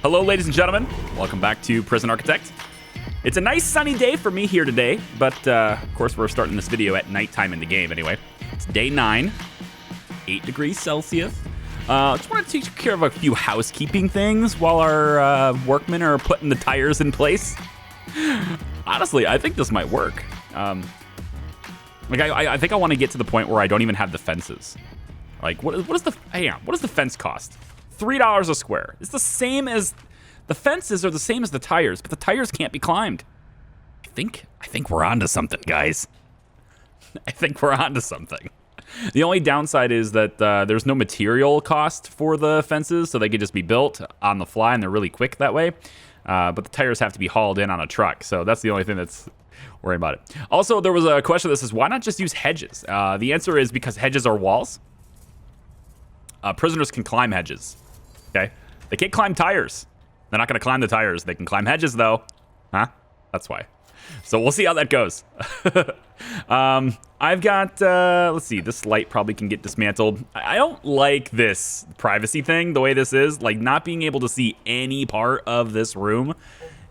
Hello, ladies and gentlemen. Welcome back to Prison Architect. It's a nice sunny day for me here today, but of course we're starting this video at nighttime in the game anyway. It's day 9, 8 degrees Celsius. Just want to take care of a few housekeeping things while our workmen are putting the tires in place. Honestly, I think this might work. I think I want to get to the point where I don't even have the fences. Like, what is the fence cost? $3 a square. It's the same as the fences are the same as the tires, but the tires can't be climbed. I think we're onto something, guys. I think we're onto something. The only downside is that there's no material cost for the fences, so they could just be built on the fly, and they're really quick that way. But the tires have to be hauled in on a truck, so that's the only thing that's worrying about it. Also, there was a question that says, why not just use hedges? The answer is because hedges are walls. Prisoners can climb hedges. Okay? They can't climb tires. They're not going to climb the tires. They can climb hedges, though. Huh? That's why. So we'll see how that goes. I've got, let's see, this light probably can get dismantled. I don't like this privacy thing, the way this is. Like, not being able to see any part of this room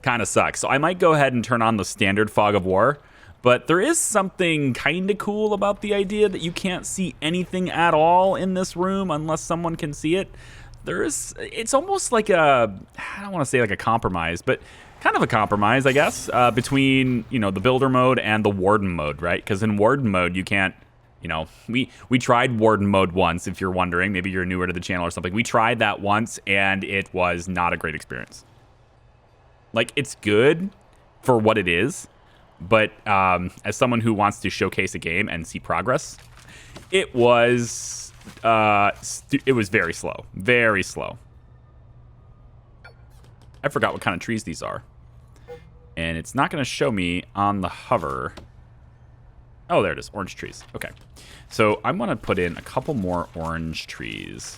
kind of sucks. So I might go ahead and turn on the standard fog of war. But there is something kind of cool about the idea that you can't see anything at all in this room unless someone can see it. It's almost like I don't want to say like a compromise, but kind of a compromise, I guess, between, the builder mode and the warden mode, right? Because in warden mode, you can't, we tried warden mode once, if you're wondering. Maybe you're newer to the channel or something. We tried that once, and it was not a great experience. Like, it's good for what it is, but as someone who wants to showcase a game and see progress, it was very slow. Very slow. I forgot what kind of trees these are. And it's not going to show me on the hover. Oh, there it is. Orange trees. Okay. So I'm going to put in a couple more orange trees.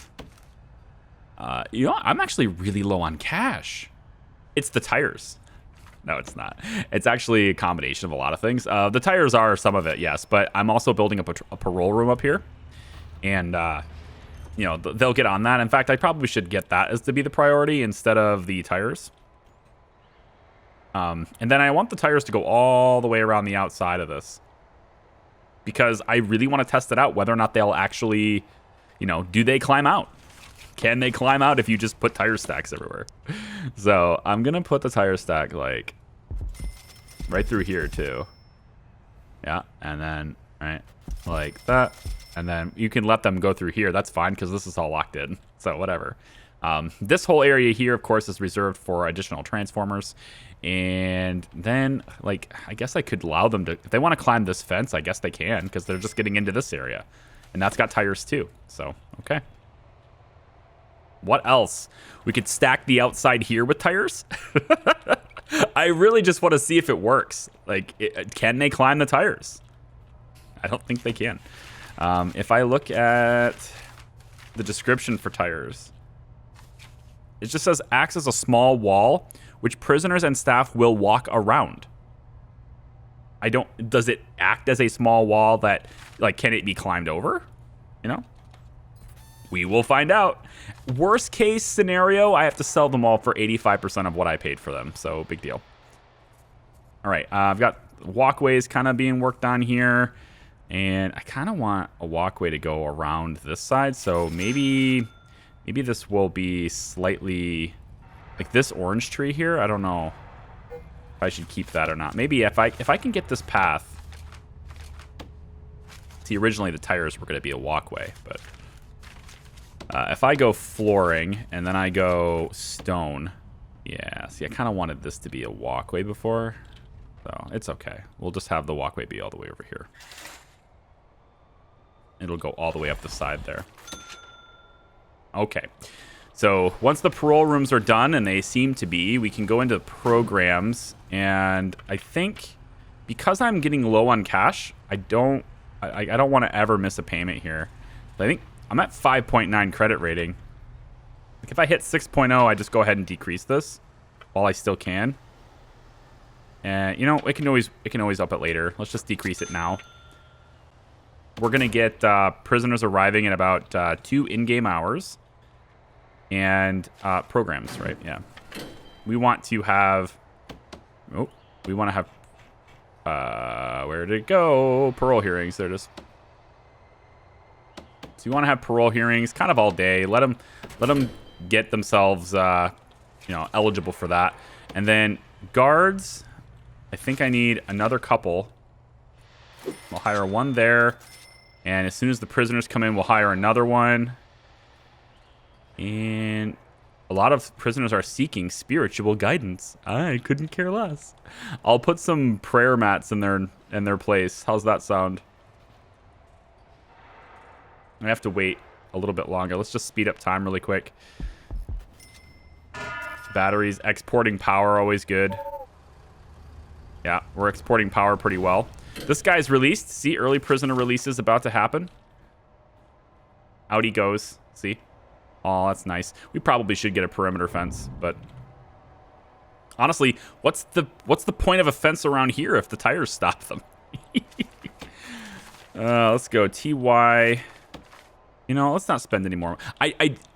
I'm actually really low on cash. It's the tires. No, it's not. It's actually a combination of a lot of things. The tires are some of it, yes. But I'm also building a parole room up here. And, they'll get on that. In fact, I probably should get that as to be the priority instead of the tires. And then I want the tires to go all the way around the outside of this. Because I really want to test it out, whether or not they'll actually, do they climb out? Can they climb out if you just put tire stacks everywhere? So I'm going to put the tire stack, like, right through here, too. Yeah, and then, right, like that. And then you can let them go through here. That's fine, because this is all locked in. So whatever. This whole area here, of course, is reserved for additional transformers. And then, like, I guess I could allow them to... If they want to climb this fence, I guess they can, because they're just getting into this area. And that's got tires, too. So, okay. What else? We could stack the outside here with tires. I really just want to see if it works. Like, can they climb the tires? I don't think they can. If I look at the description for tires, it just says acts as a small wall which prisoners and staff will walk around. Does it act as a small wall that, like, can it be climbed over? We will find out. Worst case scenario, I have to sell them all for 85% of what I paid for them. So big deal. All right, I've got walkways kind of being worked on here. And I kind of want a walkway to go around this side. So maybe this will be slightly like this orange tree here. I don't know if I should keep that or not. Maybe if I can get this path. See, originally the tires were going to be a walkway, but if I go flooring and then I go stone. Yeah, see, I kind of wanted this to be a walkway before. So it's okay. We'll just have the walkway be all the way over here. It'll go all the way up the side there. Okay. So once the parole rooms are done, and they seem to be, we can go into programs. And I think because I'm getting low on cash, I don't want to ever miss a payment here. I think I'm at 5.9 credit rating. Like if I hit 6.0, I just go ahead and decrease this while I still can. And it can always up it later. Let's just decrease it now. We're going to get prisoners arriving in about 2 in-game hours. And programs, right? Yeah. we want to have... Oh, we want to have... where did it go? Parole hearings. There it is. So you want to have parole hearings kind of all day. Let them get themselves, eligible for that. And then guards, I think I need another couple. We'll hire one there. And as soon as the prisoners come in, we'll hire another one. And a lot of prisoners are seeking spiritual guidance. I couldn't care less. I'll put some prayer mats in their place. How's that sound? I have to wait a little bit longer. Let's just speed up time really quick. Batteries, exporting power, always good. Yeah, we're exporting power pretty well. This guy's released. See, early prisoner release is about to happen. Out he goes. See? Oh, that's nice. We probably should get a perimeter fence, but honestly, what's the point of a fence around here if the tires stop them? Let's go TY. You know, let's not spend any more.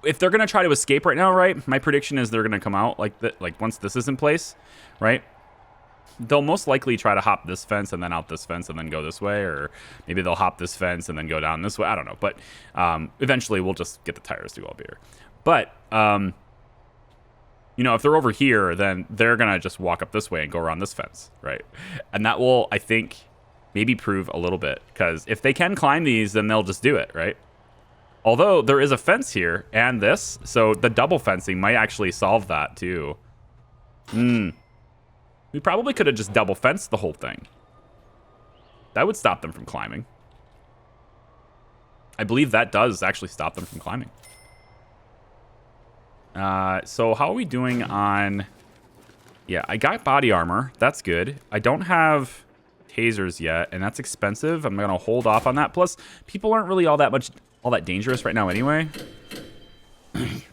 If they're gonna try to escape right now, right? My prediction is they're gonna come out like once this is in place, right? They'll most likely try to hop this fence and then out this fence and then go this way, or maybe they'll hop this fence and then go down this way. I don't know, but eventually we'll just get the tires to go up here. But if they're over here, then they're gonna just walk up this way and go around this fence, right? And that will, I think, maybe prove a little bit, because if they can climb these, then they'll just do it, right? Although there is a fence here and this, so the double fencing might actually solve that too. We probably could have just double fenced the whole thing. That would stop them from climbing. I believe that does actually stop them from climbing. So how are we doing on... Yeah, I got body armor. That's good. I don't have tasers yet, and that's expensive. I'm going to hold off on that. Plus, people aren't really all that dangerous right now anyway.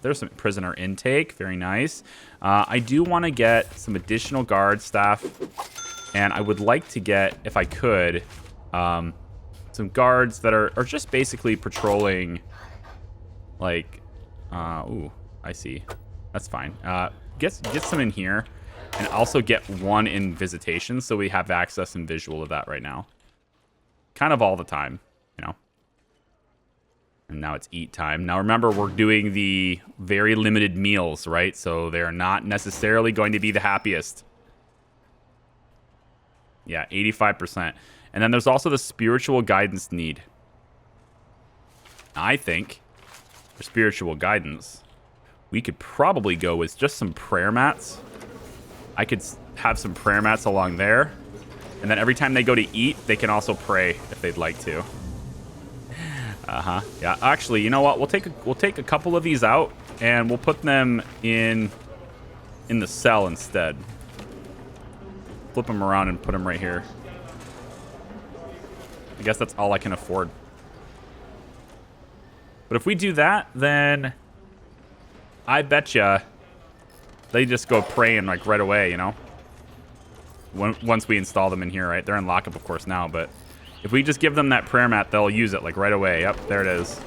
There's some prisoner intake. Very nice. I do want to get some additional guard staff. And I would like to get, if I could, some guards that are just basically patrolling, like... ooh, I see. That's fine. Get some in here. And also get one in visitation so we have access and visual of that right now. Kind of all the time, you know. And now it's eat time. Now remember, we're doing the very limited meals, right? So they're not necessarily going to be the happiest. Yeah, 85%. And then there's also the spiritual guidance need. I think for spiritual guidance, we could probably go with just some prayer mats. I could have some prayer mats along there. And then every time they go to eat, they can also pray if they'd like to. Yeah, actually, you know what? We'll take a couple of these out and we'll put them in the cell instead. Flip them around and put them right here. I guess that's all I can afford. But if we do that, then I betcha they just go praying like right away, you know? Once we install them in here, right? They're in lockup, of course, now, but if we just give them that prayer mat, they'll use it like right away. Yep, there it is.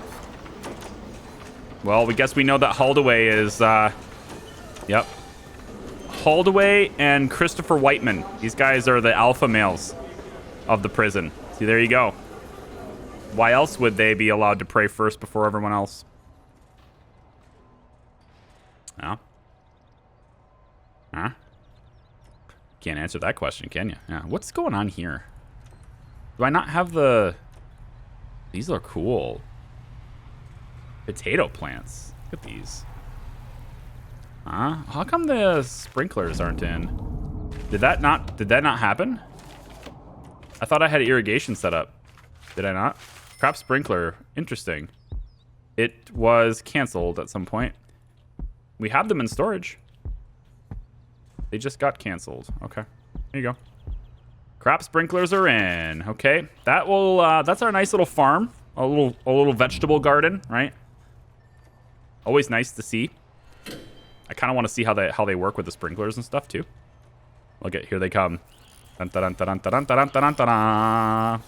Well, we guess we know that Holdaway is, yep. Holdaway and Christopher Whiteman. These guys are the alpha males of the prison. See, there you go. Why else would they be allowed to pray first before everyone else? No. Huh? Can't answer that question, can you? Yeah. What's going on here? Do I not have the... These are cool. Potato plants. Look at these. Huh? How come the sprinklers aren't in? Did that not happen? I thought I had irrigation set up. Did I not? Crop sprinkler. Interesting. It was canceled at some point. We have them in storage. They just got canceled. Okay. There you go. Crop sprinklers are in. Okay. That will that's our nice little farm. A little vegetable garden, right? Always nice to see. I kind of want to see how they work with the sprinklers and stuff too. Look at, here they come. Dun, dun, dun, dun, dun, dun, dun, dun, dun, dun.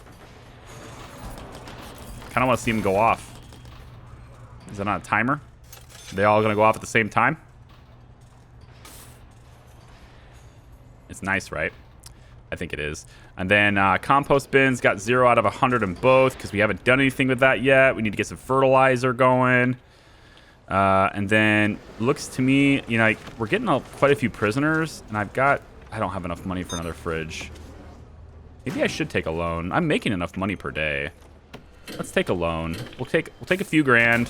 Kind of want to see them go off. Is it on a timer? Are they all going to go off at the same time? It's nice, right? I think it is. And then compost bins got 0 out of 100 in both because we haven't done anything with that yet. We need to get some fertilizer going. And then looks to me, you know, like, we're getting quite a few prisoners, and I don't have enough money for another fridge. Maybe I should take a loan. I'm making enough money per day. Let's take a loan. We'll take a few grand,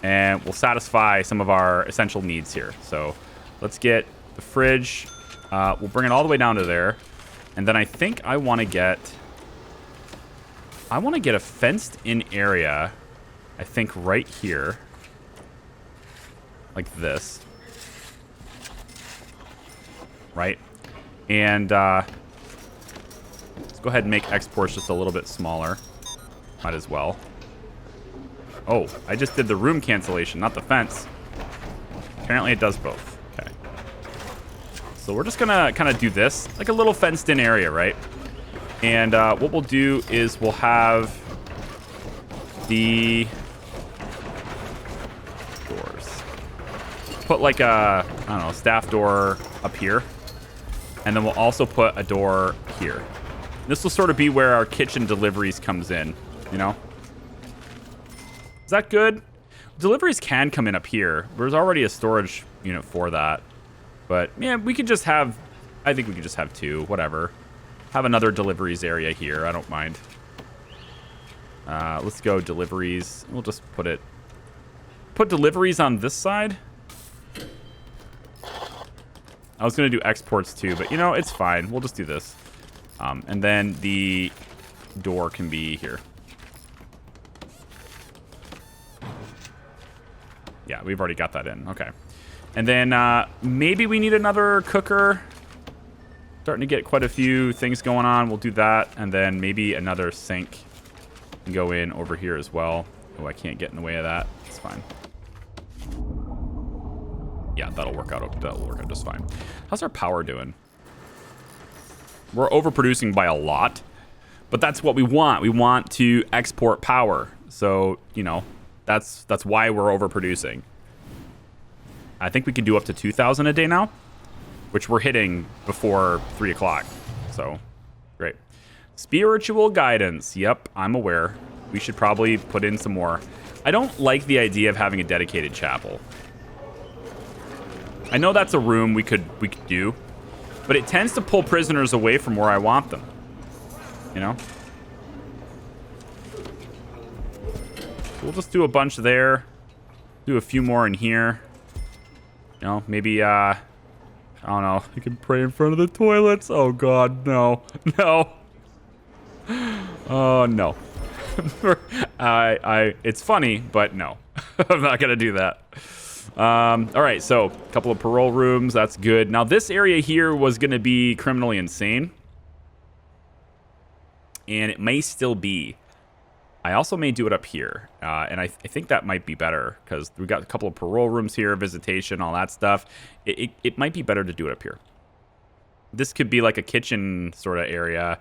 and we'll satisfy some of our essential needs here. So let's get the fridge. We'll bring it all the way down to there. And then I think I want to get a fenced-in area, I think right here. Like this. Right? And let's go ahead and make exports just a little bit smaller. Might as well. Oh, I just did the room cancellation, not the fence. Apparently it does both. Okay. So we're just gonna kind of do this, like a little fenced-in area, right? And what we'll do is we'll have the doors. Put like a, I don't know, staff door up here. And then we'll also put a door here. This will sort of be where our kitchen deliveries comes in, you know? Is that good? Deliveries can come in up here. There's already a storage unit for that. But, yeah, we could just have... I think we could just have 2. Whatever. Have another deliveries area here. I don't mind. Let's go deliveries. We'll just put it... Put deliveries on this side. I was going to do exports too, but, you know, it's fine. We'll just do this. And then the door can be here. Yeah, we've already got that in. Okay. And then maybe we need another cooker. Starting to get quite a few things going on. We'll do that. And then maybe another sink can go in over here as well. Oh, I can't get in the way of that. It's fine. Yeah, that'll work out just fine. How's our power doing? We're overproducing by a lot, but that's what we want. We want to export power. So, you know, that's why we're overproducing. I think we can do up to 2,000 a day now, which we're hitting before 3 o'clock. So, great. Spiritual guidance. Yep, I'm aware. We should probably put in some more. I don't like the idea of having a dedicated chapel. I know that's a room we could do, but it tends to pull prisoners away from where I want them. You know? We'll just do a bunch there. Do a few more in here. You know, maybe, I don't know. You can pray in front of the toilets. Oh, God, no. No. Oh, no. It's funny, but no. I'm not going to do that. All right, so a couple of parole rooms. That's good. Now, this area here was going to be criminally insane. And it may still be. I also may do it up here. And I think that might be better because we got a couple of parole rooms here, visitation, all that stuff. It might be better to do it up here. This could be like a kitchen sort of area.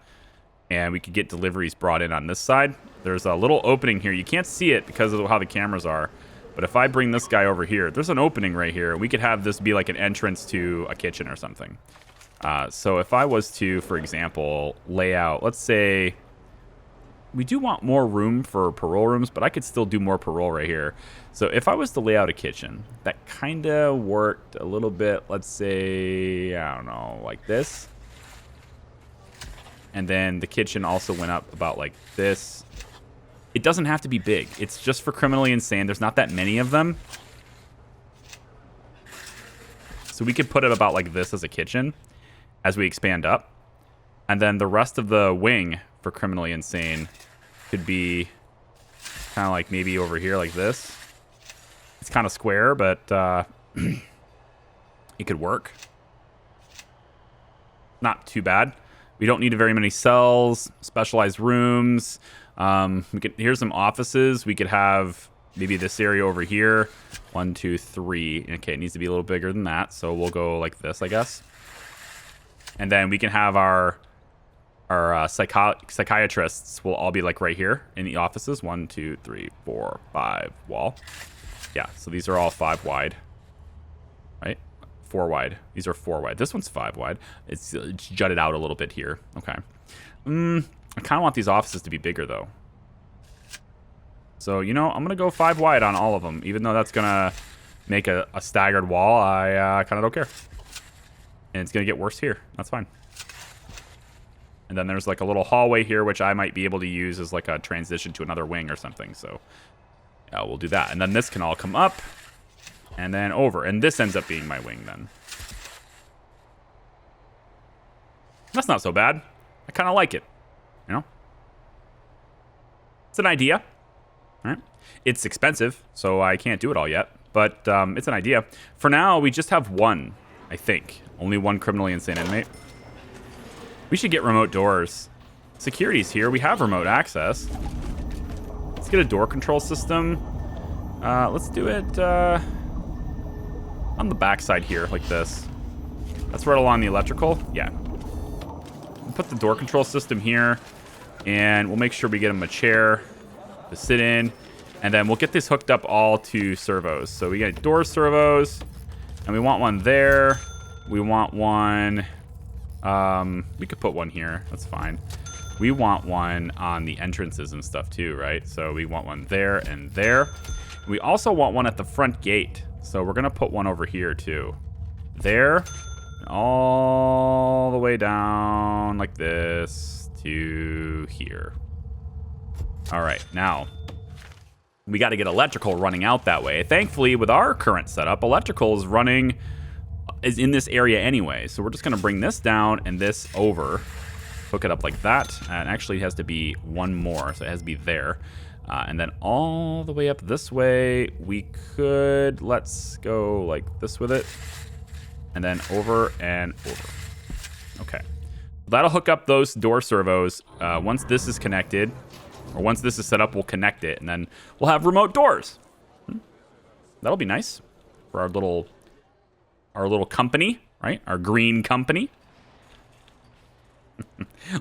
And we could get deliveries brought in on this side. There's a little opening here. You can't see it because of how the cameras are. But if I bring this guy over here, there's an opening right here. We could have this be like an entrance to a kitchen or something. So if I was to, for example, lay out, let's say we do want more room for parole rooms, but I could still do more parole right here. So if I was to lay out a kitchen, that kind of worked a little bit, let's say, I don't know, like this. And then the kitchen also went up about like this. It doesn't have to be big. It's just for criminally insane. There's not that many of them. So we could put it about like this as a kitchen as we expand up. And then the rest of the wing for criminally insane could be kind of like maybe over here like this. It's kind of square, but it could work. Not too bad. We don't need very many cells, specialized rooms. Here's some offices. We could have maybe this area over here. 1, 2, 3. Okay, it needs to be a little bigger than that. So we'll go like this, I guess. And then we can have our psychiatrists will all be like right here in the offices. 1, 2, 3, 4, 5 wall. Yeah, so these are all 5 wide. Right? 4 wide. These are 4 wide. This one's 5 wide. It's jutted out a little bit here. Okay. I kind of want these offices to be bigger, though. So, you know, I'm going to go 5 wide on all of them. Even though that's going to make a staggered wall, I kind of don't care. And it's going to get worse here. That's fine. And then there's like a little hallway here, which I might be able to use as like a transition to another wing or something. So, yeah, we'll do that. And then this can all come up and then over. And this ends up being my wing then. That's not so bad. I kind of like it. You know? It's an idea. All right. It's expensive, so I can't do it all yet. But it's an idea. For now, we just have one, I think. Only one criminally insane inmate. We should get remote doors. Security's here. We have remote access. Let's get a door control system. Let's do it on the backside here, like this. That's right along the electrical. Yeah. We'll put the door control system here, and we'll make sure we get him a chair to sit in. And then we'll get this hooked up all to servos. So we get door servos, and we want one there. We want one. We could put one here. That's fine. We want one on the entrances and stuff too, right? So we want one there and there. We also want one at the front gate. So we're going to put one over here too. There. All the way down like this to here. All right. Now, we got to get electrical running out that way. Thankfully, with our current setup, electrical is in this area anyway. So we're just going to bring this down and this over. Hook it up like that. And actually, it has to be one more. So it has to be there. And then all the way up this way, we could, let's go like this with it. And then over and over. Okay. That'll hook up those door servos. Once this is connected, or once this is set up, we'll connect it. And then we'll have remote doors. That'll be nice for our little company, right? Our green company.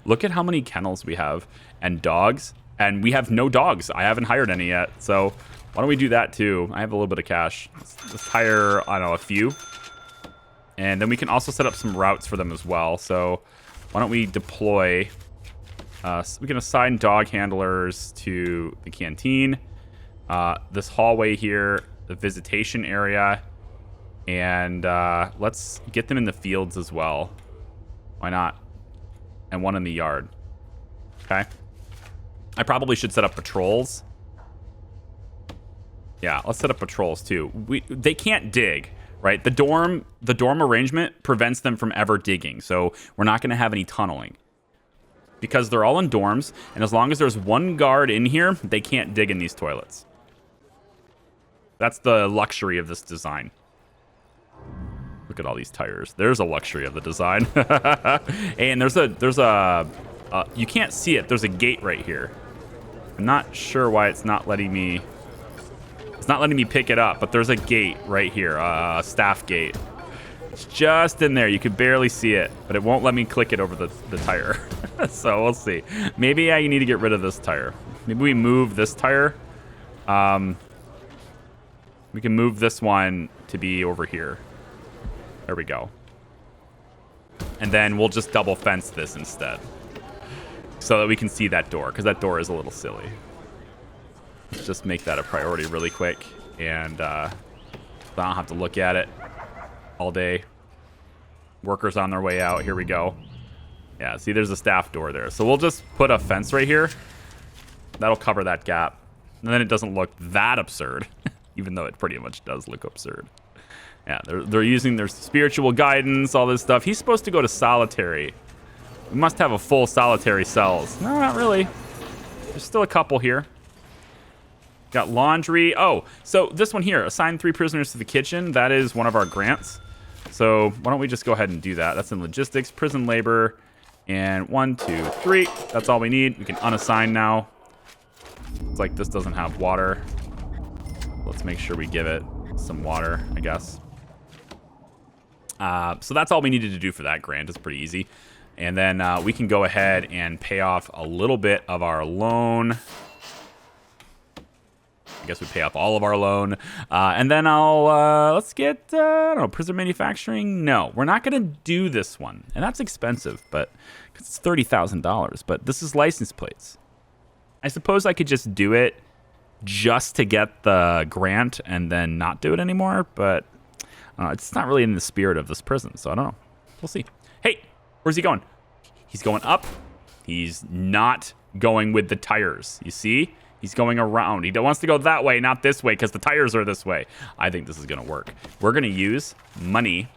Look at how many kennels we have and dogs. And we have no dogs. I haven't hired any yet. So why don't we do that too? I have a little bit of cash. Let's hire, I don't know, a few. And then we can also set up some routes for them as well. So why don't we deploy... so we can assign dog handlers to the canteen. This hallway here, the visitation area. And let's get them in the fields as well. Why not? And one in the yard. Okay. I probably should set up patrols. Yeah, let's set up patrols too. They can't dig, right? The dorm arrangement prevents them from ever digging. So we're not going to have any tunneling. Because they're all in dorms, and as long as there's one guard in here, they can't dig in these toilets. That's the luxury of this design. Look at all these tires. There's a luxury of the design. And there's a you can't see it. There's a gate right here. I'm not sure why it's not letting me pick it up, but there's a gate right here, a staff gate. It's just in there. You can barely see it, but it won't let me click it over the tire. So we'll see. Maybe I need to get rid of this tire. Maybe we move this tire. We can move this one to be over here. There we go. And then we'll just double fence this instead. So that we can see that door, because that door is a little silly. Let's just make that a priority really quick. And I don't have to look at it all day. Workers on their way out. Here we go. Yeah, see, there's a staff door there. So we'll just put a fence right here. That'll cover that gap. And then it doesn't look that absurd. Even though it pretty much does look absurd. Yeah, they're using their spiritual guidance, all this stuff. He's supposed to go to solitary. We must have a full solitary cells. No, not really. There's still a couple here. Got laundry. Oh, so this one here, assign 3 prisoners to the kitchen. That is one of our grants. So why don't we just go ahead and do that? That's in logistics, prison labor, and 1, 2, 3. That's all we need. We can unassign now. It's like this doesn't have water. Let's make sure we give it some water, I guess. So that's all we needed to do for that grant. It's pretty easy. And then we can go ahead and pay off a little bit of our loan. I guess we pay off all of our loan. And then let's get, I don't know, prison manufacturing? No, we're not going to do this one. And that's expensive, but because it's $30,000. But this is license plates. I suppose I could just do it just to get the grant and then not do it anymore. But it's not really in the spirit of this prison, so I don't know. We'll see. Hey, where's he going? He's going up. He's not going with the tires. You see? He's going around. He wants to go that way, not this way, because the tires are this way. I think this is going to work. We're going to use money.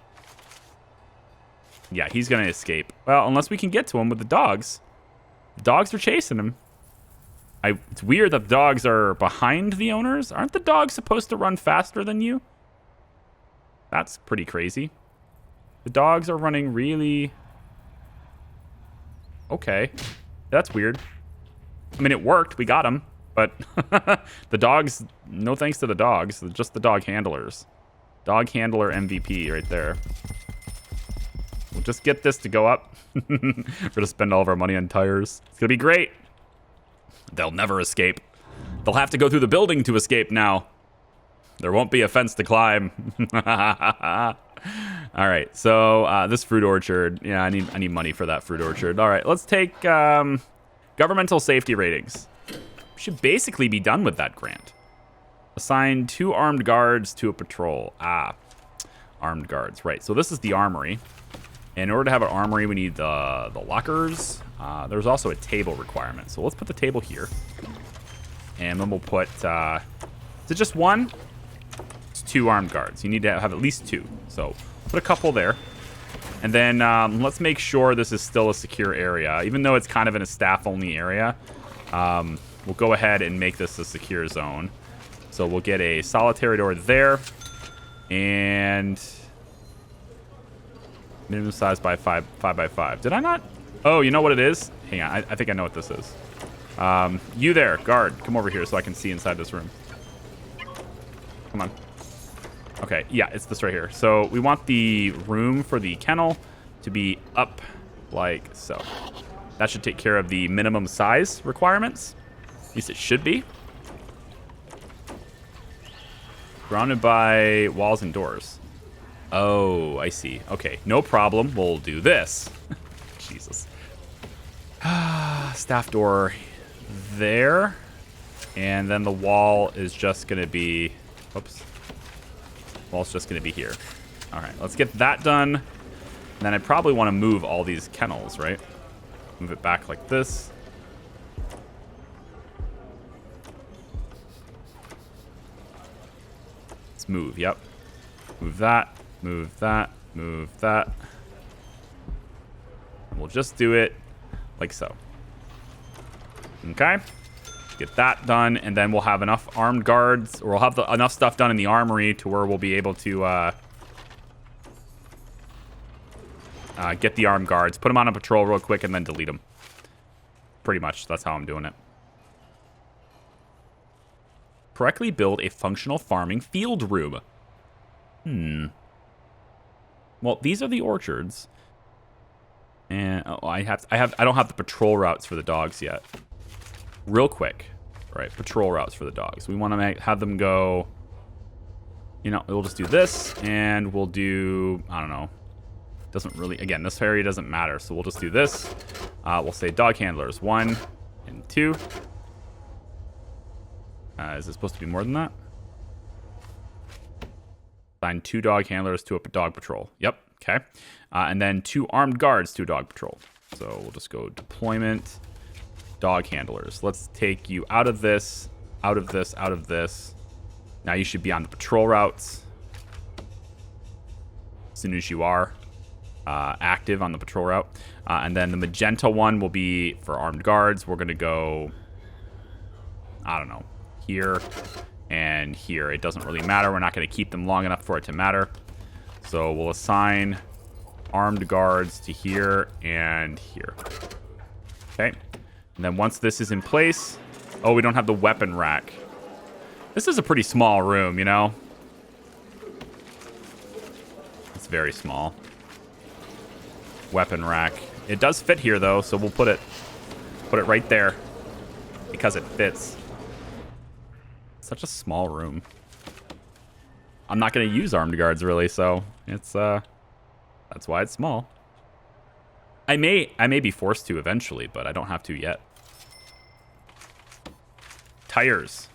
Yeah, he's going to escape. Well, unless we can get to him with the dogs. The dogs are chasing him. It's weird that the dogs are behind the owners. Aren't the dogs supposed to run faster than you? That's pretty crazy. The dogs are running really... Okay. That's weird. I mean, it worked. We got him. But the dogs, no thanks to the dogs. Just the dog handlers. Dog handler MVP right there. We'll just get this to go up. We're going to spend all of our money on tires. It's going to be great. They'll never escape. They'll have to go through the building to escape now. There won't be a fence to climb. All right, so this fruit orchard. Yeah, I need money for that fruit orchard. All right, let's take governmental safety ratings. Should basically be done with that grant. Assign 2 armed guards to a patrol. Armed guards. Right, so this is the armory. In order to have an armory, we need the lockers. There's also a table requirement. So let's put the table here. And then we'll put, is it just 1? It's 2 armed guards. You need to have at least 2. So put a couple there. And then let's make sure this is still a secure area. Even though it's kind of in a staff-only area, we'll go ahead and make this a secure zone. So we'll get a solitary door there. And minimum size by 5 by 5. Did I not? Oh, you know what it is? Hang on. I think I know what this is. You there, guard. Come over here so I can see inside this room. Come on. Okay, yeah, it's this right here. So we want the room for the kennel to be up like so. That should take care of the minimum size requirements. At least it should be. Surrounded by walls and doors. Oh, I see. Okay, no problem. We'll do this. Jesus. Staff door there. And then the wall is just going to be... Whoops. Wall's just going to be here. All right, let's get that done. And then I probably want to move all these kennels, right? Move it back like this. Let's move, yep. Move that, move that, move that. And we'll just do it like so. Okay. Get that done, and then we'll have enough armed guards, or we'll have enough stuff done in the armory to where we'll be able to get the armed guards, put them on a patrol real quick, and then delete them. Pretty much, that's how I'm doing it. Correctly build a functional farming field room. Well, these are the orchards, and I don't have the patrol routes for the dogs yet. Real quick, right? Patrol routes for the dogs. We want to have them go. You know, we'll just do this, and we'll do. I don't know. Doesn't really. Again, this area doesn't matter, so we'll just do this. We'll say dog handlers 1 and 2. Is it supposed to be more than that? Assign 2 dog handlers to a dog patrol. Yep. Okay. And then 2 armed guards to a dog patrol. So we'll just go deployment. Dog handlers. Let's take you out of this, out of this, out of this. Now you should be on the patrol routes as soon as you are active on the patrol route. And then the magenta one will be for armed guards. We're going to go, I don't know, here and here. It doesn't really matter. We're not going to keep them long enough for it to matter. So we'll assign armed guards to here and here. Okay. And then once this is in place... Oh, we don't have the weapon rack. This is a pretty small room, you know? It's very small. Weapon rack. It does fit here, though, so we'll put it right there. Because it fits. such a small room. I'm not going to use armed guards, really, so it's, that's why it's small. I may be forced to eventually, but I don't have to yet. Tires.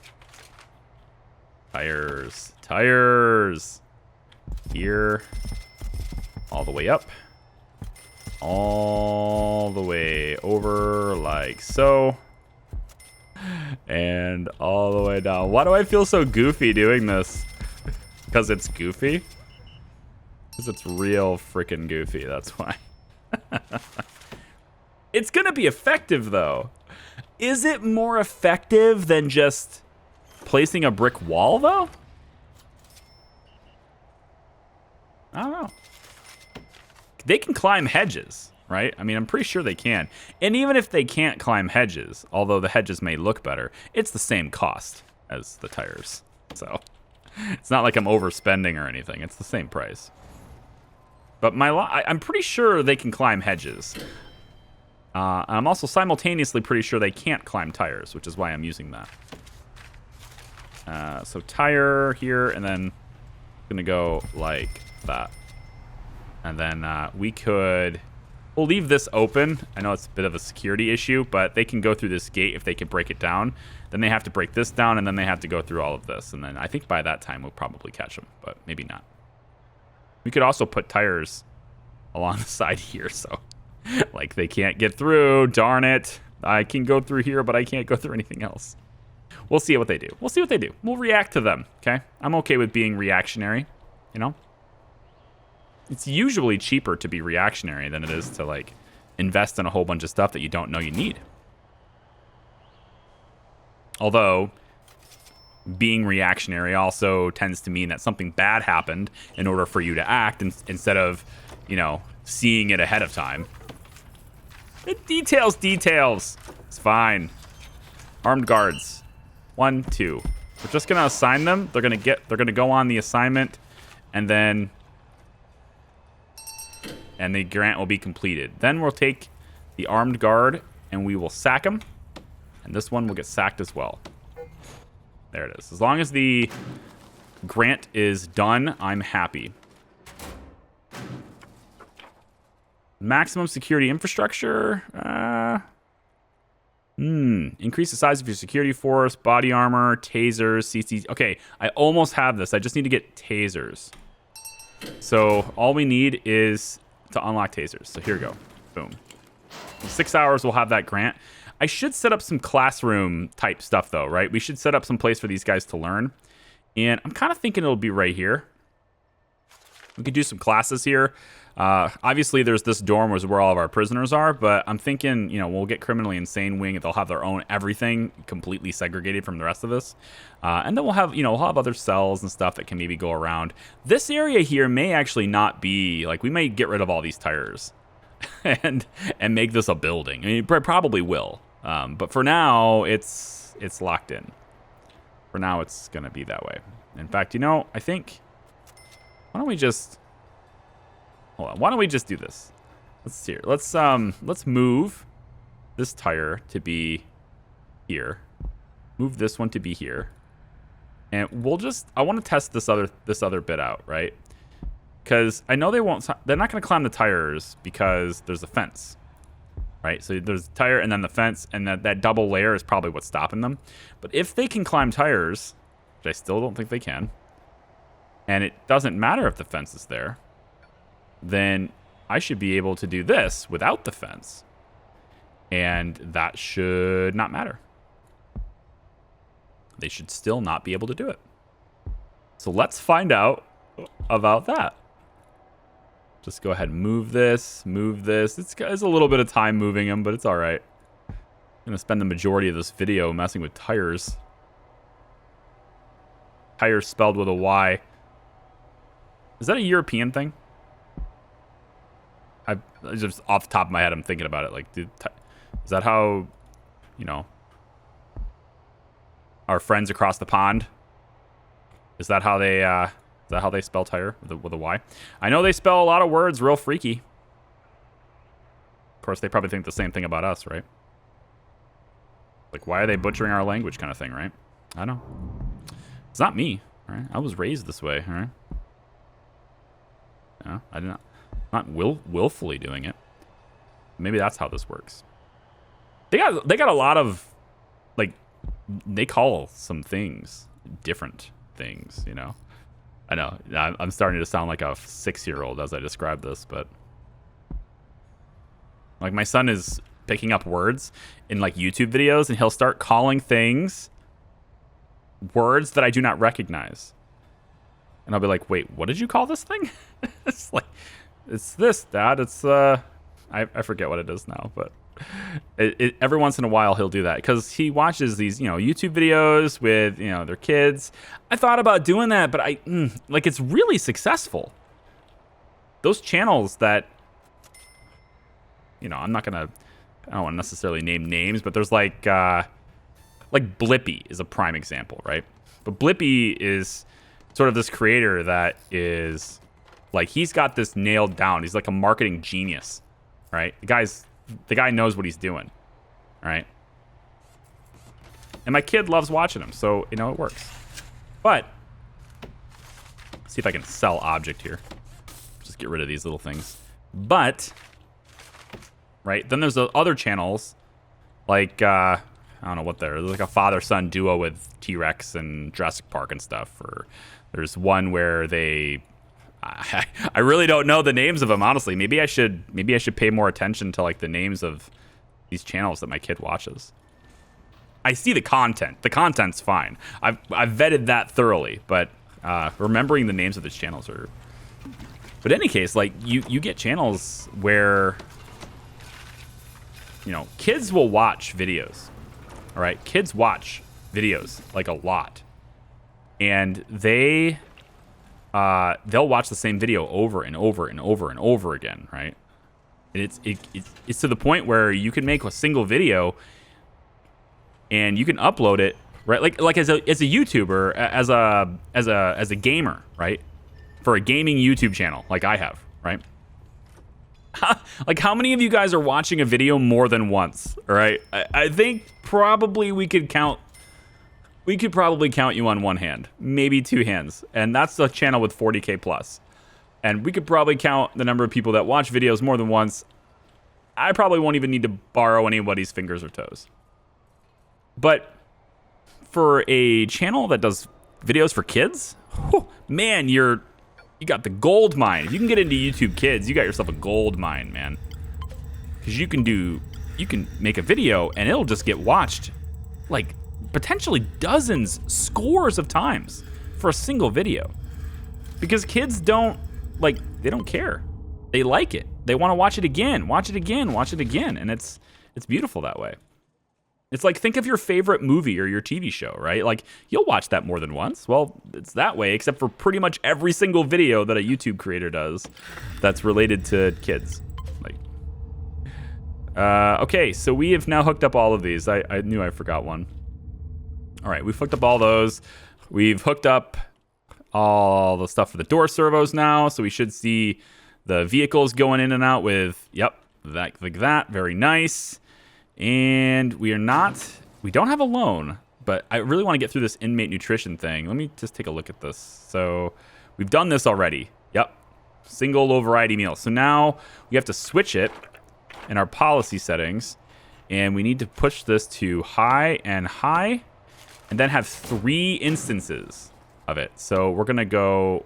Tires. Tires. Here. All the way up. All the way over like so. And all the way down. Why do I feel so goofy doing this? Because it's goofy? Because it's real freaking goofy, that's why. It's gonna be effective, though. Is it more effective than just placing a brick wall, though? I don't know. They can climb hedges, right? I mean, I'm pretty sure they can. And even if they can't climb hedges, although the hedges may look better, it's the same cost as the tires. So it's not like I'm overspending or anything. It's the same price. But I'm pretty sure they can climb hedges. I'm also simultaneously pretty sure they can't climb tires, which is why I'm using that. So tire here, and then gonna go like that. And then we'll leave this open. I know it's a bit of a security issue, but they can go through this gate if they can break it down. Then they have to break this down, and then they have to go through all of this. And then I think by that time we'll probably catch them, but maybe not. We could also put tires along the side here, so like they can't get through. Darn it. I can go through here, but I can't go through anything else. We'll see what they do. We'll see what they do. We'll react to them, okay? I'm okay with being reactionary, you know? It's usually cheaper to be reactionary than it is to, like, invest in a whole bunch of stuff that you don't know you need. Although, being reactionary also tends to mean that something bad happened in order for you to act instead of, you know, seeing it ahead of time. Details. It's fine. Armed guards. 1, 2. We're just gonna assign them. They're gonna go on the assignment, and then the grant will be completed. Then we'll take the armed guard and we will sack him, and this one will get sacked as well. There it is. As long as the grant is done, I'm happy. Maximum security infrastructure. Increase the size of your security force, body armor, tasers, CC. Okay, I almost have this. I just need to get tasers. So all we need is to unlock tasers. So here we go. Boom. In 6 hours, we'll have that grant. I should set up some classroom type stuff, though, right? We should set up some place for these guys to learn. And I'm kind of thinking it'll be right here. We could do some classes here. Obviously, there's this dorm where all of our prisoners are, but I'm thinking, you know, we'll get criminally insane wing. They'll have their own everything completely segregated from the rest of us. And then we'll have other cells and stuff that can maybe go around. This area here may actually not be, like, we may get rid of all these tires and make this a building. I mean, it probably will. But for now, it's locked in. For now, it's going to be that way. In fact, I think, why don't we just do this? Let's see here. Let's move this tire to be here. Move this one to be here. And I want to test this other bit out, right? Because I know they're not going to climb the tires because there's a fence, right? So there's the tire and then the fence, and that double layer is probably what's stopping them. But if they can climb tires, which I still don't think they can, and it doesn't matter if the fence is there, then I should be able to do this without the fence. And that should not matter. They should still not be able to do it. So let's find out about that. Just go ahead and move this. It's a little bit of time moving them, but it's all right. I'm going to spend the majority of this video messing with tires. Tires spelled with a Y. Is that a European thing? Just off the top of my head, I'm thinking about it. Like, is that how, our friends across the pond? Is that how they spell tire with a Y? I know they spell a lot of words real freaky. Of course, they probably think the same thing about us, right? Like, why are they butchering our language kind of thing, right? I know. It's not me. All right, I was raised this way. All right. No, I did not willfully doing it. Maybe that's how this works. They got a lot of, like, they call some things different things, you know. I know I'm starting to sound like a 6-year-old as I describe this, but like my son is picking up words in like YouTube videos, and he'll start calling things words that I do not recognize. And I'll be like, wait, what did you call this thing? It's like, it's this, Dad. It's, I forget what it is now, but every once in a while he'll do that because he watches these, you know, YouTube videos with, you know, their kids. I thought about doing that, but like, it's really successful. Those channels that, you know, I don't want to necessarily name names, but there's like Blippi is a prime example, right? But Blippi is sort of this creator that is like, he's got this nailed down. He's like a marketing genius, right? The guy knows what he's doing, right? And my kid loves watching him, so, you know, it works. But see if I can sell object here. Just get rid of these little things. But right, then there's the other channels like I don't know what there's like a father-son duo with T-Rex and Jurassic Park and stuff. Or there's one where they I really don't know the names of them, honestly. Maybe I should pay more attention to like the names of these channels that my kid watches. I see the content. The content's fine. I've vetted that thoroughly, but remembering the names of these channels are. But in any case, like you get channels where, you know, kids will watch videos. All right, kids watch videos like a lot, and they'll watch the same video over and over and over and over again, right? And it's to the point where you can make a single video and you can upload it, right? Like as a YouTuber, as a gamer, right? For a gaming YouTube channel, like I have, right? Like, how many of you guys are watching a video more than once? All right, I think probably we could probably count you on one hand, maybe two hands, and that's a channel with 40K plus. And we could probably count the number of people that watch videos more than once. I probably won't even need to borrow anybody's fingers or toes. But for a channel that does videos for kids, whew, man, you got the gold mine. If you can get into YouTube Kids, you got yourself a gold mine, man. Because you can make a video and it'll just get watched like potentially dozens, scores of times for a single video. Because kids don't care. They like it. They want to watch it again, and it's beautiful that way. It's like, think of your favorite movie or your TV show, right? Like, you'll watch that more than once. Well, it's that way, except for pretty much every single video that a YouTube creator does that's related to kids. Like, okay, so we have now hooked up all of these. I knew I forgot one. All right, we've hooked up all those. We've hooked up all the stuff for the door servos now, so we should see the vehicles going in and out with, yep, that, like that. Very nice. And we don't have a loan, but I really want to get through this inmate nutrition thing. Let me just take a look at this. So we've done this already. Yep. Single low variety meal. So now we have to switch it in our policy settings, and we need to push this to high, and then have 3 instances of it. So we're going to go,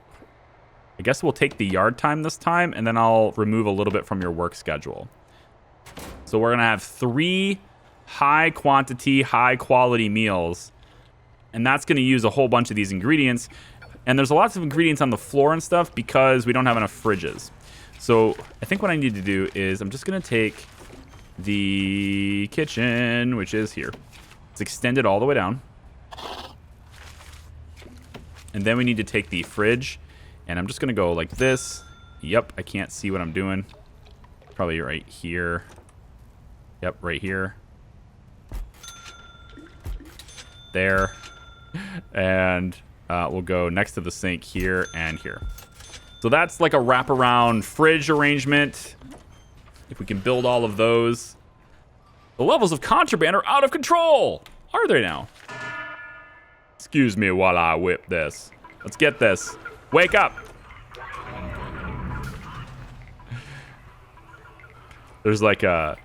I guess we'll take the yard time this time, and then I'll remove a little bit from your work schedule. So we're going to have 3 high quantity, high quality meals. And that's going to use a whole bunch of these ingredients. And there's lots of ingredients on the floor and stuff because we don't have enough fridges. So I think what I need to do is I'm just going to take the kitchen, which is here. It's extended all the way down. And then we need to take the fridge. And I'm just going to go like this. Yep, I can't see what I'm doing. Probably right here. Yep, right here. There. And we'll go next to the sink here and here. So that's like a wraparound fridge arrangement. If we can build all of those. The levels of contraband are out of control. Are they now? Excuse me while I whip this. Let's get this. Wake up. There's a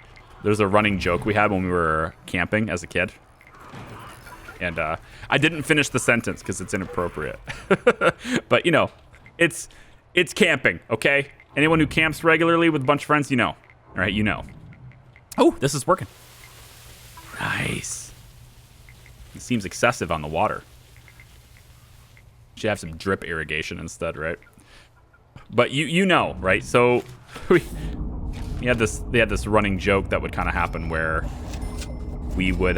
running joke we had when we were camping as a kid. And I didn't finish the sentence because it's inappropriate. But, you know, it's camping, okay? Anyone who camps regularly with a bunch of friends, you know. All right, you know. Oh, this is working. Nice. It seems excessive on the water. Should have some drip irrigation instead, right? But you know, right? So they had this running joke that would kind of happen where we would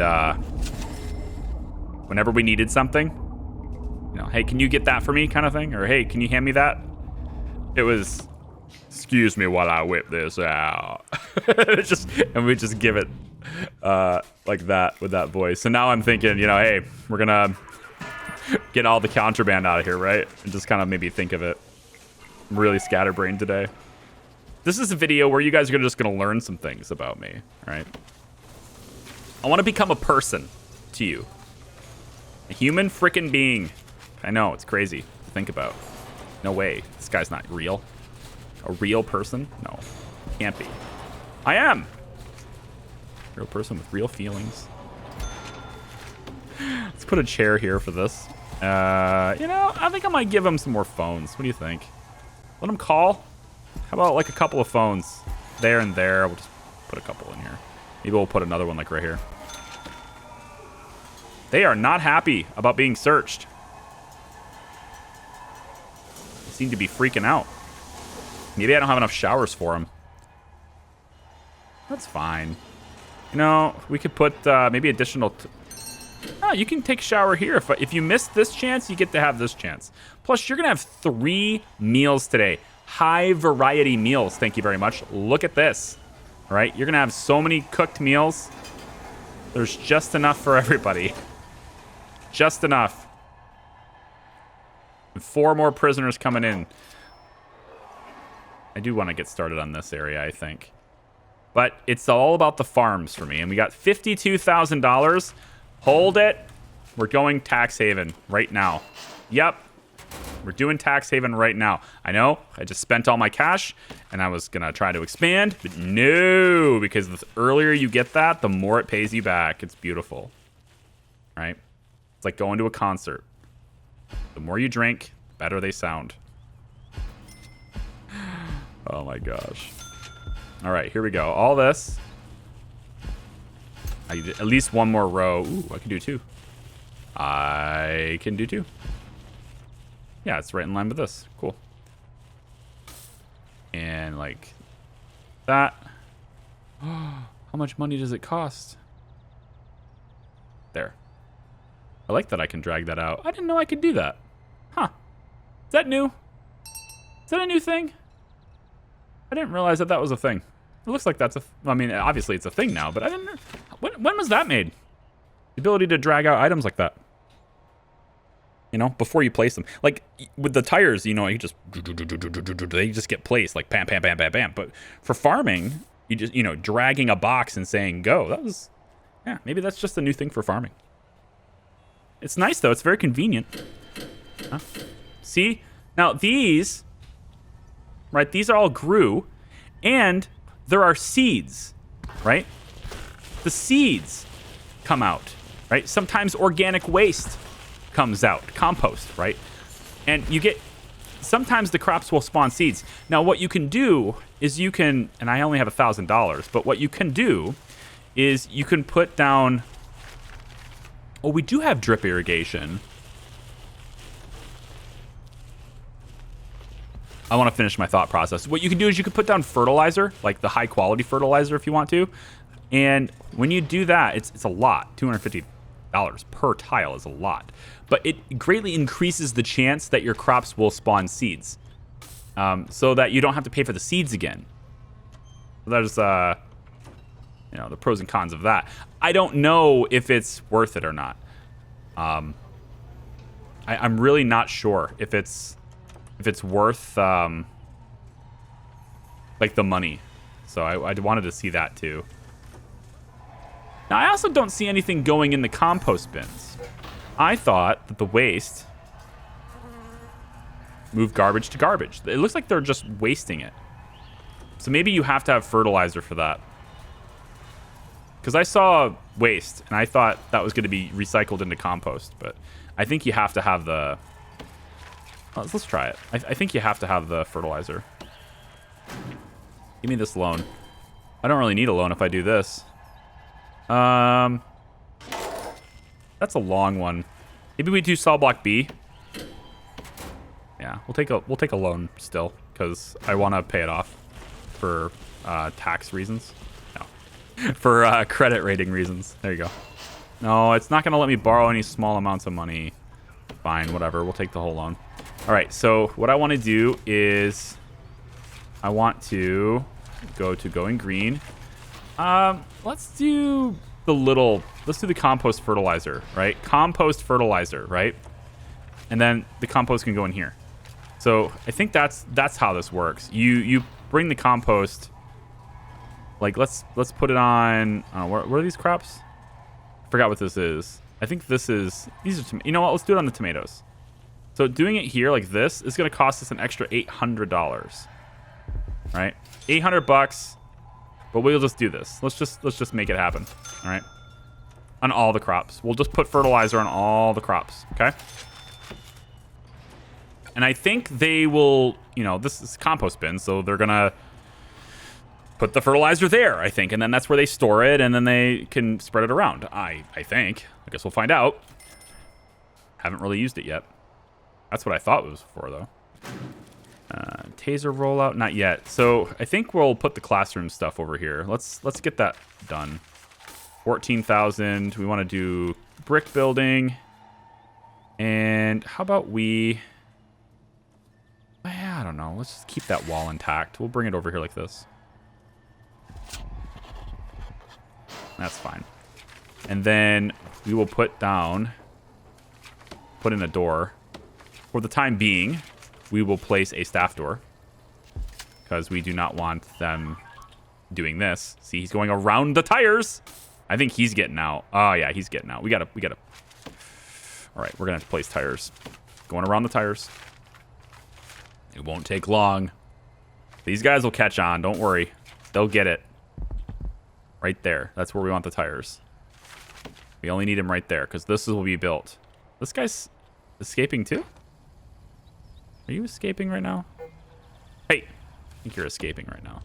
whenever we needed something, you know, hey, can you get that for me, kind of thing, or hey, can you hand me that? It was, excuse me while I whip this out. And we just give it like that with that voice. So now I'm thinking, you know, hey, we're gonna get all the contraband out of here, right? And just kind of maybe think of it. I'm really scatterbrained today. This is a video where you guys are just gonna learn some things about me, right? I want to become a person to you. A human frickin' being. I know, it's crazy to think about. No way. This guy's not real. A real person? No. Can't be. I am. Real person with real feelings. Let's put a chair here for this. You know, I think I might give him some more phones. What do you think? Let him call? How about like a couple of phones? There and there. We'll just put a couple in here. Maybe we'll put another one like right here. They are not happy about being searched. They seem to be freaking out. Maybe I don't have enough showers for them. That's fine. You know, we could put maybe additional... Oh, you can take a shower here. If you miss this chance, you get to have this chance. Plus, you're going to have 3 meals today. High variety meals. Thank you very much. Look at this. All right, you're going to have so many cooked meals. There's just enough for everybody. Just enough. And 4 more prisoners coming in. I do want to get started on this area, I think. But it's all about the farms for me. And we got $52,000. Hold it. We're going tax haven right now. Yep. We're doing tax haven right now. I know. I just spent all my cash. And I was going to try to expand. But no. Because the earlier you get that, the more it pays you back. It's beautiful. Right? It's like going to a concert. The more you drink, the better they sound. Oh my gosh. All right, here we go. All this. I need at least one more row. Ooh, I can do 2. I can do 2. Yeah, it's right in line with this. Cool. And like that. How much money does it cost? There. I like that I can drag that out. I didn't know I could do that. Huh. Is that new? Is that a new thing? I didn't realize that was a thing. It looks like that's I mean, obviously it's a thing now, but I didn't... When was that made? The ability to drag out items like that. You know, before you place them. Like, with the tires, you know, you just... They just get placed, like, bam, bam, bam, bam, bam. But for farming, you just, you know, dragging a box and saying, go. That was... Yeah, maybe that's just a new thing for farming. It's nice, though. It's very convenient. Huh? See? Now, these... Right, these all grew. And... there are seeds, right? The seeds come out, right? Sometimes organic waste comes out, compost, right? And you get, sometimes the crops will spawn seeds. Now, what you can do is you can, and I only have $1,000, but what you can do is you can put down, oh, we do have drip irrigation. I want to finish my thought process. What you can do is you can put down fertilizer, like the high quality fertilizer if you want to. And when you do that, it's a lot. $250 per tile is a lot. But it greatly increases the chance that your crops will spawn seeds. So that you don't have to pay for the seeds again. There's, you know, the pros and cons of that. I don't know if it's worth it or not. I'm really not sure if it's worth like the money. So I wanted to see that too. Now I also don't see anything going in the compost bins. I thought that the waste moved garbage to garbage. It looks like they're just wasting it. So maybe you have to have fertilizer for that. Because I saw waste, and I thought that was going to be recycled into compost. But I think you have to have the... let's try it. I think you have to have the fertilizer. Give me this loan. I don't really need a loan if I do this. That's a long one. Maybe we do cell block B. Yeah, we'll take a loan still because I want to pay it off for tax reasons. No, for credit rating reasons. There you go. No, it's not going to let me borrow any small amounts of money. Fine, whatever. We'll take the whole loan. All right. So what I want to do is I want to go to going green. Let's do the compost fertilizer, right? Compost fertilizer, right? And then the compost can go in here. So I think that's how this works. You bring the compost. Like let's put it on. Where are these crops? I forgot what this is. I think these are you know what? Let's do it on the tomatoes. So doing it here like this is going to cost us an extra $800, right? $800. But we'll just do this. Let's just make it happen. All right. On all the crops. We'll just put fertilizer on all the crops. Okay. And I think they will, this is compost bin, so they're going to put the fertilizer there, I think. And then that's where they store it, and then they can spread it around. I think. I guess we'll find out. Haven't really used it yet. That's what I thought it was for, though. Taser rollout, not yet. So I think we'll put the classroom stuff over here. Let's get that done. 14,000. We want to do brick building. And how about I don't know. Let's just keep that wall intact. We'll bring it over here like this. That's fine. And then we will put in a door. For the time being, we will place a staff door because we do not want them doing this. See, he's going around the tires. I think he's getting out. Oh yeah, he's getting out. We gotta. All right, we're gonna have to place tires. Going around the tires. It won't take long. These guys will catch on. Don't worry. They'll get it. Right there. That's where we want the tires. We only need him right there because this will be built. This guy's escaping too? Are you escaping right now? Hey, I think you're escaping right now.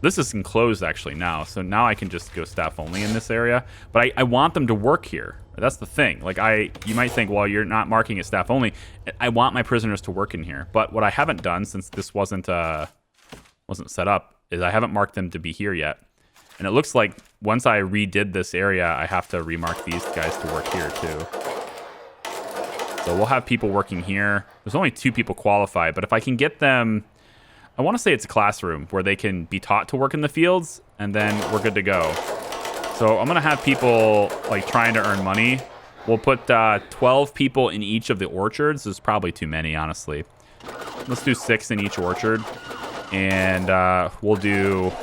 This is enclosed actually now, so now I can just go staff only in this area. But I want them to work here. That's the thing. Like you might think, well, you're not marking it staff only. I want my prisoners to work in here. But what I haven't done since this wasn't set up is I haven't marked them to be here yet. And it looks like once I redid this area, I have to remark these guys to work here too. So we'll have people working here. There's only 2 people qualified, but if I can get them, I want to say it's a classroom where they can be taught to work in the fields, and then we're good to go. So I'm going to have people like trying to earn money. We'll put 12 people in each of the orchards. There's probably too many, honestly. Let's do 6 in each orchard. And we'll do...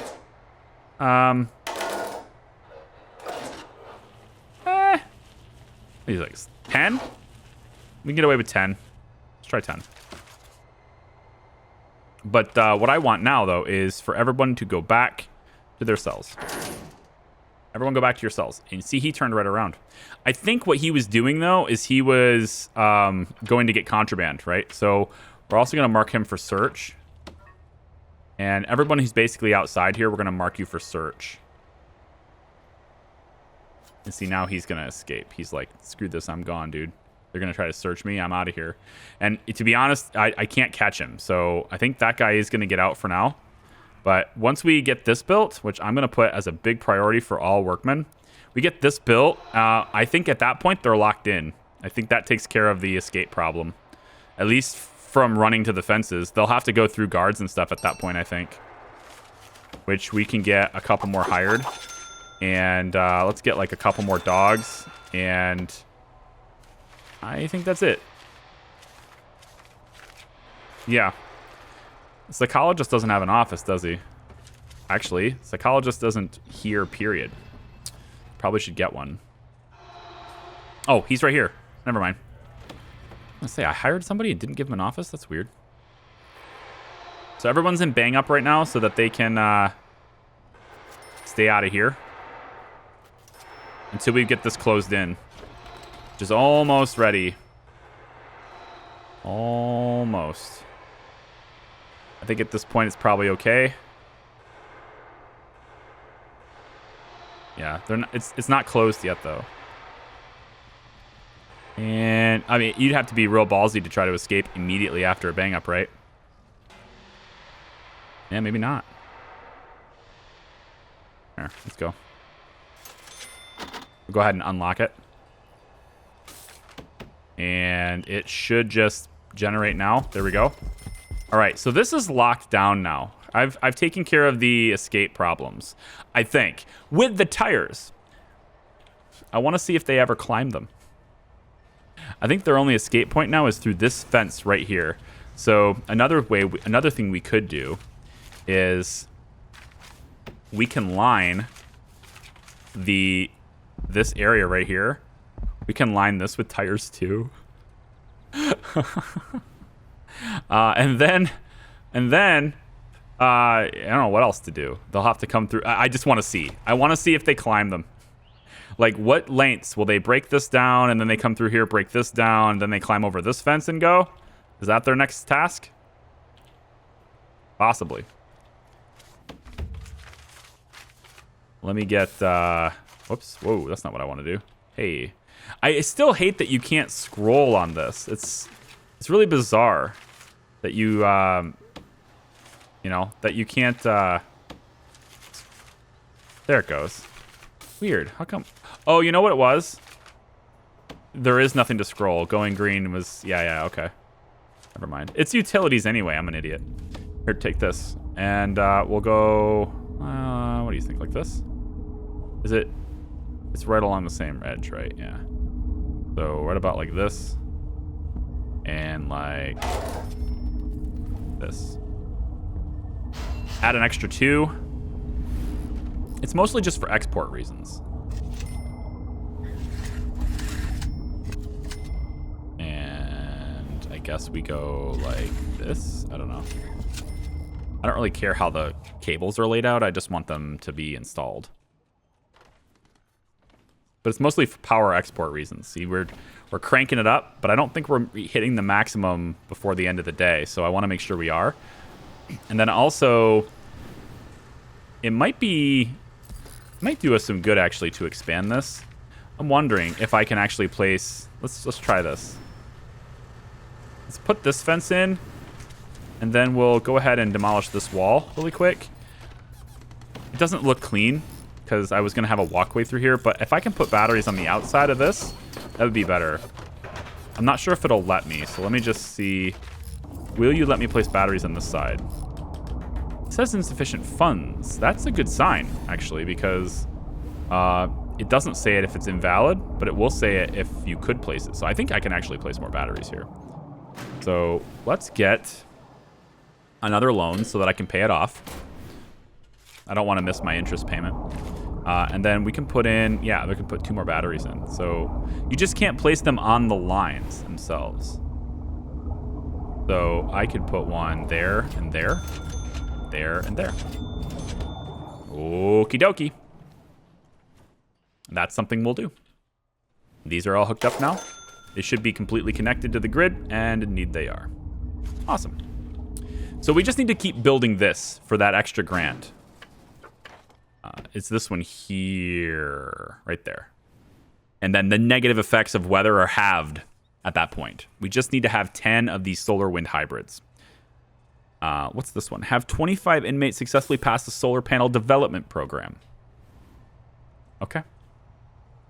He's like 10? We can get away with 10. Let's try 10. But what I want now, though, is for everyone to go back to their cells. Everyone go back to your cells. And see, he turned right around. I think what he was doing, though, is he was going to get contraband, right? So we're also going to mark him for search. And everyone who's basically outside here, we're going to mark you for search. And see, now he's going to escape. He's like, screw this, I'm gone, dude. They're going to try to search me. I'm out of here. And to be honest, I can't catch him. So I think that guy is going to get out for now. But once we get this built, which I'm going to put as a big priority for all workmen, we get this built. I think at that point, they're locked in. I think that takes care of the escape problem. At least from running to the fences. They'll have to go through guards and stuff at that point, I think. Which we can get a couple more hired. And let's get like a couple more dogs. And... I think that's it. Yeah. The psychologist doesn't have an office, does he? Actually, psychologist doesn't here, period. Probably should get one. Oh, he's right here. Never mind. Let's say I hired somebody and didn't give them an office. That's weird. So everyone's in bang up right now so that they can stay out of here until we get this closed in, which is almost ready. Almost. I think at this point it's probably okay. Yeah, they're not, it's not closed yet though. And I mean, you'd have to be real ballsy to try to escape immediately after a bang up, right? Yeah, maybe not. Here, let's go. We'll go ahead and unlock it. And it should just generate now. There we go. All right, so this is locked down now. I've taken care of the escape problems, I think. With the tires, I want to see if they ever climb them. I think their only escape point now is through this fence right here. So another thing we could do is we can line this area right here. We can line this with tires too. and then I don't know what else to do. They'll have to come through. I just want to see. I want to see if they climb them. Like, what lengths will they break this down, and then they come through here, break this down, and then they climb over this fence and go? Is that their next task? Possibly. Let me get, whoops. Whoa, that's not what I want to do. Hey. I still hate that you can't scroll on this. It's really bizarre that you, you know, that you can't, there it goes. Weird. How come? Oh, you know what it was? There is nothing to scroll. Going green was... Yeah, okay. Never mind. It's utilities anyway. I'm an idiot. Here, take this. And we'll go... what do you think? Like this? Is it... It's right along the same edge, right? Yeah. So right about like this. And like... this. Add an extra 2. It's mostly just for export reasons. And I guess we go like this. I don't know. I don't really care how the cables are laid out. I just want them to be installed. But it's mostly for power export reasons. See, we're cranking it up, but I don't think we're hitting the maximum before the end of the day. So I want to make sure we are. And then also, it might do us some good actually to expand this. I'm wondering if I can actually place... Let's try this. Let's put this fence in, and then we'll go ahead and demolish this wall really quick. It doesn't look clean because I was going to have a walkway through here, but if I can put batteries on the outside of this, that would be better. I'm not sure if it'll let me, so let me just see. Will you let me place batteries on this side? It says insufficient funds. That's a good sign, actually, because it doesn't say it if it's invalid, but it will say it if you could place it. So I think I can actually place more batteries here. So let's get another loan so that I can pay it off. I don't want to miss my interest payment. And then we can put in, yeah, we can put 2 more batteries in. So you just can't place them on the lines themselves. So I could put one there and there. There and there. Okie dokie. That's something we'll do. These are all hooked up now. They should be completely connected to the grid, and indeed they are. Awesome. So we just need to keep building this for that extra grant. It's this one here, right there. And then the negative effects of weather are halved at that point. We just need to have 10 of these solar wind hybrids. What's this one? Have 25 inmates successfully pass the solar panel development program. Okay.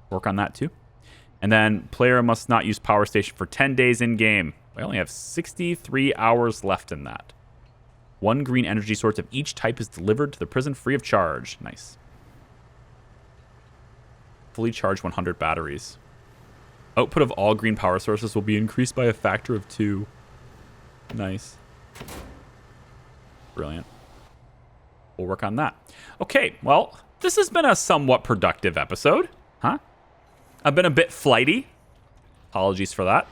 Work on that too. And then player must not use power station for 10 days in game. I only have 63 hours left in that. 1 green energy source of each type is delivered to the prison free of charge. Nice. Fully charged 100 batteries. Output of all green power sources will be increased by a factor of 2. Nice. Brilliant. We'll work on that. Okay, well, this has been a somewhat productive episode, huh? I've been a bit flighty. Apologies for that.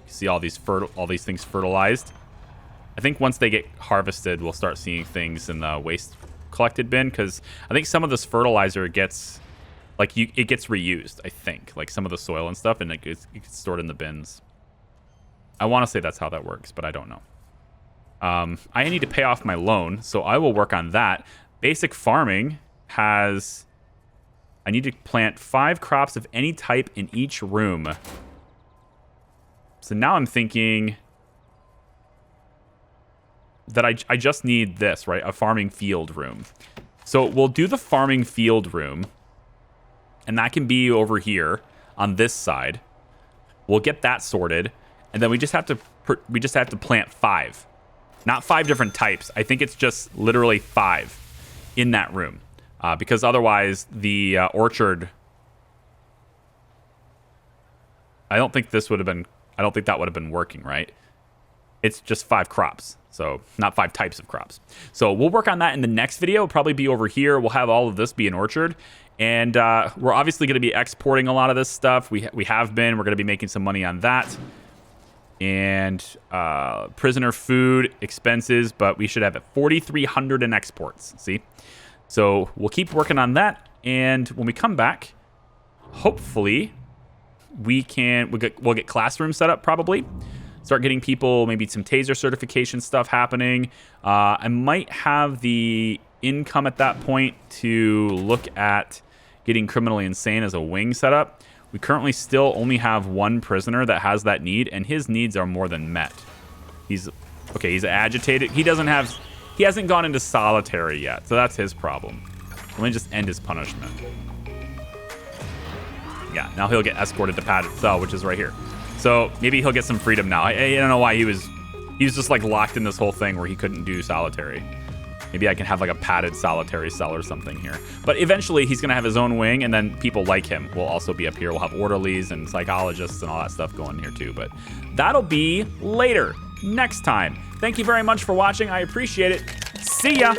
You see all these things fertilized. I think once they get harvested, we'll start seeing things in the waste collected bin, because I think some of this fertilizer gets, like, it gets reused, I think. Like, some of the soil and stuff, and it gets stored in the bins. I want to say that's how that works, but I don't know. I need to pay off my loan, so I will work on that. Basic farming has... I need to plant 5 crops of any type in each room. So now I'm thinking that I just need this, right? A farming field room. So we'll do the farming field room, and that can be over here on this side. We'll get that sorted, and then we just have to plant 5. Not 5 different types. I think it's just literally 5 in that room. Because otherwise the orchard, I don't think that would have been working, right? It's just 5 crops. So not 5 types of crops. So we'll work on that in the next video. It'll probably be over here. We'll have all of this be an orchard. And we're obviously going to be exporting a lot of this stuff. We have been. We're going to be making some money on that. And prisoner food expenses. But we should have 4,300 in exports. See? So we'll keep working on that. And when we come back, hopefully we'll get classroom set up probably. Start getting people, maybe some taser certification stuff happening. I might have the income at that point to look at getting criminally insane as a wing setup. We currently still only have 1 prisoner that has that need, and his needs are more than met. He's agitated. He hasn't gone into solitary yet, so that's his problem. Let me just end his punishment. Yeah, now he'll get escorted to padded cell, which is right here. So maybe he'll get some freedom now. I don't know why he was just like locked in this whole thing where he couldn't do solitary. Maybe I can have like a padded solitary cell or something here. But eventually he's going to have his own wing, and then people like him will also be up here. We'll have orderlies and psychologists and all that stuff going here too. But that'll be later, next time. Thank you very much for watching. I appreciate it. See ya.